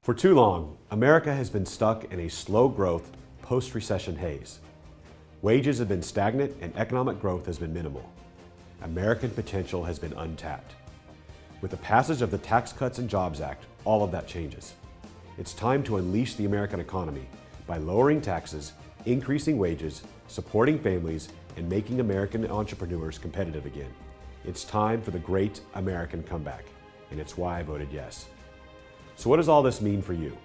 For too long, America has been stuck in a slow growth, post-recession haze. Wages have been stagnant and economic growth has been minimal. American potential has been untapped. With the passage of the Tax Cuts and Jobs Act, all of that changes. It's time to unleash the American economy by lowering taxes, increasing wages, supporting families, and making American entrepreneurs competitive again. It's time for the great American comeback, and it's why I voted yes. So what does all this mean for you?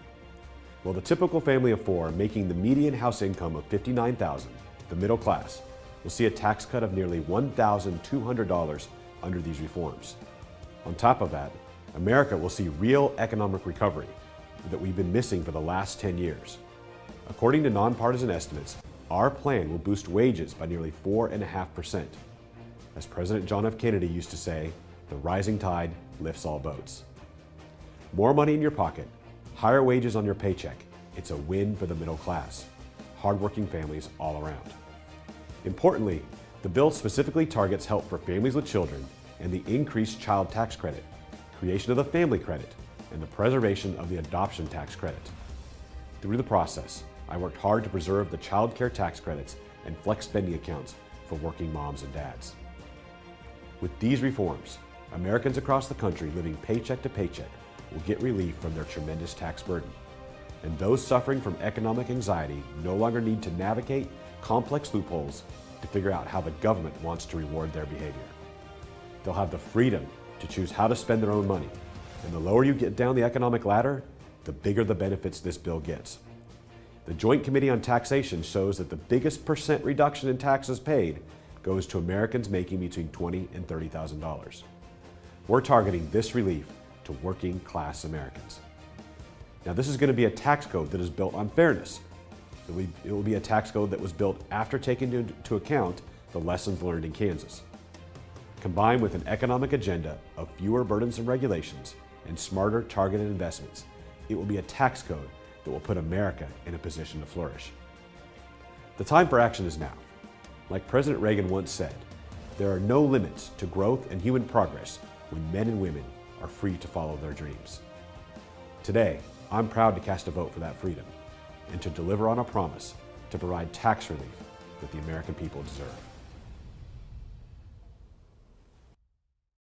Well, the typical family of four making the median house income of $59,000, the middle class, will see a tax cut of nearly $1,200 under these reforms. On top of that, America will see real economic recovery that we've been missing for the last 10 years. According to nonpartisan estimates, our plan will boost wages by nearly 4.5%. As President John F. Kennedy used to say, the rising tide lifts all boats. More money in your pocket, higher wages on your paycheck. It's a win for the middle class, hardworking families all around. Importantly, the bill specifically targets help for families with children and the increased child tax credit, creation of the family credit, and the preservation of the adoption tax credit. Through the process, I worked hard to preserve the child care tax credits and flex spending accounts for working moms and dads. With these reforms, Americans across the country living paycheck to paycheck will get relief from their tremendous tax burden. And those suffering from economic anxiety no longer need to navigate complex loopholes to figure out how the government wants to reward their behavior. They'll have the freedom to choose how to spend their own money. And the lower you get down the economic ladder, the bigger the benefits this bill gets. The Joint Committee on Taxation shows that the biggest percent reduction in taxes paid goes to Americans making between $20,000 and $30,000. We're targeting this relief to working class Americans. Now, this is going to be a tax code that is built on fairness. It will be a tax code that was built after taking into account the lessons learned in Kansas. Combined with an economic agenda of fewer burdensome regulations and smarter targeted investments, it will be a tax code that will put America in a position to flourish. The time for action is now. Like President Reagan once said, there are no limits to growth and human progress when men and women are free to follow their dreams. Today, I'm proud to cast a vote for that freedom and to deliver on a promise to provide tax relief that the American people deserve.